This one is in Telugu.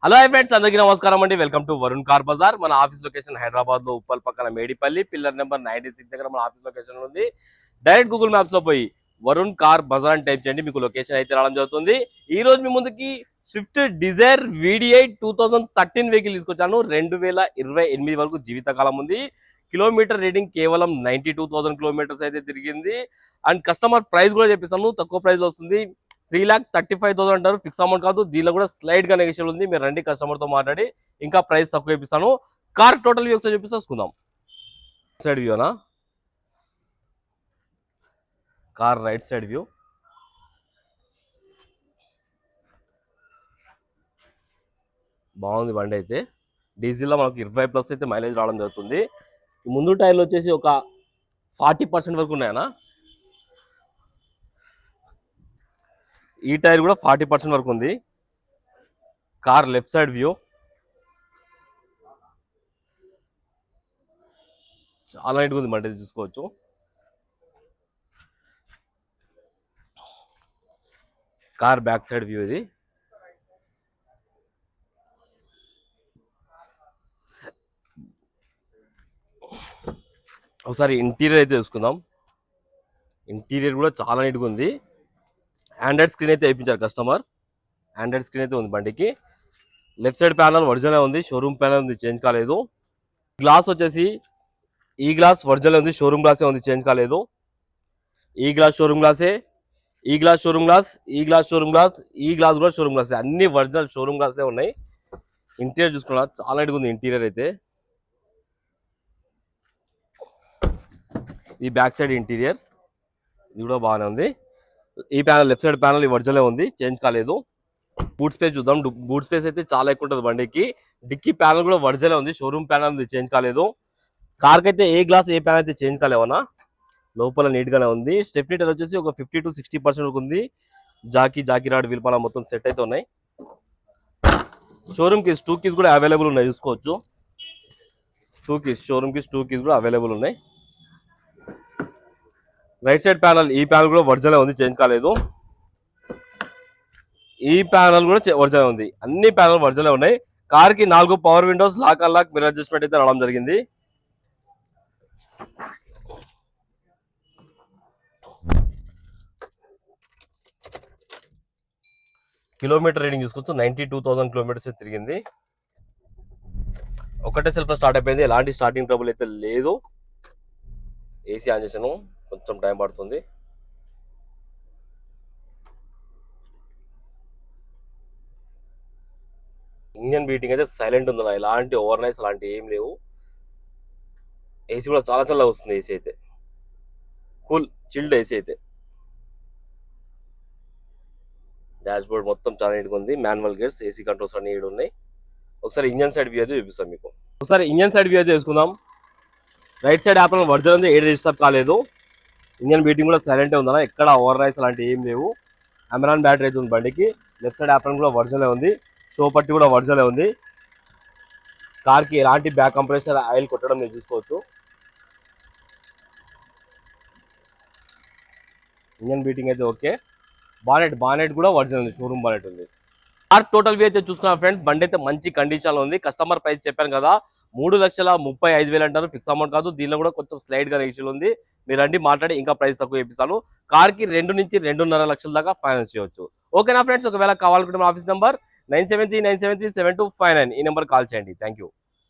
హలో ఫ్రెండ్స్, అందరికీ నమస్కారం అండి. Welcome to Varun car Bazaar. మన ఆఫీస్ లొకేషన్ హైదరాబాద్ లో ఉప్పల్ పక్కన మేడిపల్లి పిల్లర్ నెంబర్ 96 దగ్గర మన ఆఫీస్ లొకేషన్ ఉంది. డైరెక్ట్ గూగుల్ మ్యాప్స్ లో పోయి వరుణ్ కార్ బజార్ అని టైప్ చేయండి, మీకు లొకేషన్ అయితే రావడం జరుగుతుంది. ఈ రోజు మీ ముందుకి స్విఫ్ట్ డిజైర్ VD8 2013 వెహికల్ తీసుకొచ్చాను. 2028 వరకు జీవితకాలం ఉంది. కిలోమీటర్ రీడింగ్ కేవలం 92,000 కిలోమీటర్స్ అయితే తిరిగింది. అండ్ కస్టమర్ ప్రైస్ కూడా చెప్పిస్తాను, తక్కువ ప్రైస్ లో వస్తుంది. 3,35,000 అంటారు, ఫిక్స్ అమౌంట్ కాదు. దీనిలో కూడా స్లైడ్ గా నెగోషియబుల్ ఉంది. మీరు రండి, కస్టమర్ తో మాట్లాడి ఇంకా ప్రైస్ తక్కువ ఇప్పిస్తాను. కార్ టోటల్ వ్యూ ఒకసారి చూపిస్తాం. సైడ్ వ్యూనా, కార్ రైట్ సైడ్ వ్యూ. బాగుంది బండి అయితే. డీజిల్లో మనకు 25+ అయితే మైలేజ్ రావడం జరుగుతుంది. ముందు టైర్లు వచ్చేసి ఒక 40% వరకు ఉన్నాయనా. ఈ టైర్ కూడా 40% వరకు ఉంది. కార్ లెఫ్ట్ సైడ్ వ్యూ చాలా నీట్గా ఉంది, బండి చూసుకోవచ్చు. కార్ బ్యాక్ సైడ్ వ్యూ ఇది. ఒకసారి ఇంటీరియర్ అయితే చూసుకుందాం. ఇంటీరియర్ కూడా చాలా నీట్గా ఉంది. ఆండ్రాయిడ్ స్క్రీన్ అయితే వేయించారు కస్టమర్. ఆండ్రాయిడ్ స్క్రీన్ అయితే ఉంది బండికి. లెఫ్ట్ సైడ్ ప్యానల్ ఒరిజినల్ ఉంది, షోరూమ్ ప్యానల్ ఉంది, చేంజ్ కాలేదు. గ్లాస్ వచ్చేసి ఈ గ్లాస్ ఒరిజినల్ ఉంది, షోరూమ్ గ్లాసే ఉంది, చేంజ్ కాలేదు. ఈ గ్లాస్ షోరూమ్ గ్లాసే, ఈ గ్లాస్ షోరూమ్ గ్లాస్, ఈ గ్లాస్ షోరూమ్ గ్లాస్, ఈ గ్లాస్ కూడా షోరూమ్ గ్లాసే. అన్ని ఒరిజినల్ షోరూమ్ గ్లాస్లే ఉన్నాయి. ఇంటీరియర్ చూసుకున్నా చాలా నీట్గా ఉంది ఇంటీరియర్ అయితే. ఈ బ్యాక్ సైడ్ ఇంటీరియర్ ఇది కూడా బాగానే ఉంది. ఈ panel left side panel original ఉంది, చేంజ్ కాలేదు. బూట్ స్పేస్ చూద్దాం. బూట్ స్పేస్ అయితే చాలా ఎక్కువ ఉంటుంది బండికి. డిక్కీ ప్యానల్ కూడా ఒరిజినల్ ఉంది, షోరూమ్ ప్యానల్ ఉంది, చేంజ్ కాలేదు. కార్కి అయితే ఏ గ్లాస్ ఏ ప్యానల్ అయితే చేంజ్ కాలేవనా. లోపల నీట్ గానే ఉంది. స్టెప్నీ టైర్ వచ్చేసి ఒక 50 to 60% వరకు ఉంది. జాకీ రాడ్ వీల్పాల మొత్తం సెట్ అయితే ఉన్నాయి. షోరూమ్ కీస్ 2 కీస్ కూడా అవైలబుల్ ఉన్నాయి, చూసుకోవచ్చు. 2 కీస్ షోరూమ్ కీస్ 2 కీస్ కూడా అవైలబుల్ ఉన్నాయి. రైట్ సైడ్ ప్యానల్ ఈ ప్యానల్ కూడా ఒరిజినల్ ఉంది, చేంజ్ కాలేదు. ఈ ప్యానల్ కూడా ఒరిజినల్ ఉంది. అన్ని ప్యానల్ ఒరిజినల్ ఉన్నాయి. కార్ కి 4 power windows, lock unlock, mirror adjustment అయితే రావడం జరిగింది. కిలోమీటర్ రీడింగ్ చూసుకోవచ్చు, 92,000 కిలోమీటర్స్ తిరిగింది. ఒకటే సెల్ఫ్ స్టార్ట్ అయిపోయింది, ఎలాంటి స్టార్టింగ్ ట్రబుల్ అయితే లేదు. ఏసీ ఆన్ చేసాను, కొంచెం టైం పడుతుంది. ఇంజన్ బీటింగ్ అయితే సైలెంట్ ఉంది, ఎలాంటి ఓవర్ నైట్స్ అలాంటి ఏం లేవు. ఏసీ కూడా చాలా చల్లగా వస్తుంది. ఏసీ అయితే కూల్ చిల్డ్ ఏసీ అయితే. డాష్ బోర్డ్ మొత్తం చాలా నీట్గా ఉంది. మాన్యువల్ గేర్స్, ఏసీ కంట్రోల్స్ అన్ని ఉన్నాయి. ఒకసారి ఇంజన్ సైడ్ వ్యూ అయితే చూపిస్తాం మీకు. ఒకసారి ఇంజన్ సైడ్ వ్యూ అయితే చూసుకుందాం. రైట్ సైడ్ యాప్ ఒరిజినల్ ఉంది, ఏది డిస్టర్బ్ కాలేదు. ఇంజన్ బీటింగ్ కూడా సైలెంట్ ఉందన్న, ఎక్కడ ఓవర్ రైస్ అలాంటి ఏం లేవు. అమెరాన్ బ్యాటరీ అయితే ఉంది బండికి. లెఫ్ట్ సైడ్ యాప్ కూడా ఒరిజినల్ ఉంది, షో పట్టి కూడా ఒరిజినల్ ఉంది. కార్కి ఎలాంటి బ్యాక్ కంప్రెసర్ ఆయిల్ కొట్టడం మీరు చూసుకోవచ్చు. ఇంజన్ బీటింగ్ అయితే ఓకే. బానెట్ కూడా ఒరిజినల్ ఉంది, షోరూమ్ బానెట్ ఉంది. కార్ టోటల్ వ్యూ అయితే చూసుకున్నాం ఫ్రెండ్స్. బండి అయితే మంచి కండిషన్ లో ఉంది. కస్టమర్ ప్రైస్ చెప్పాను కదా, 3,35,000 అంటారు, ఫిక్స్ అమౌంట్ కాదు. దీనిలో కూడా కొంచెం స్లైడ్ గా నెగిషన్ ఉంది. మీరు రండి, మాట్లాడి ఇంకా ప్రైస్ తక్కువ ఇప్పిస్తాను. కార్ కి 2 నుంచి 2.5 లక్షల దాకా ఫైనాన్స్ చేయొచ్చు. ఓకేనా ఫ్రెండ్స్? ఒకవేళ కావాలనుకుంటే ఆఫీస్ నెంబర్ 973973729 ఈ నెంబర్ కాల్ చేయండి. Thank you.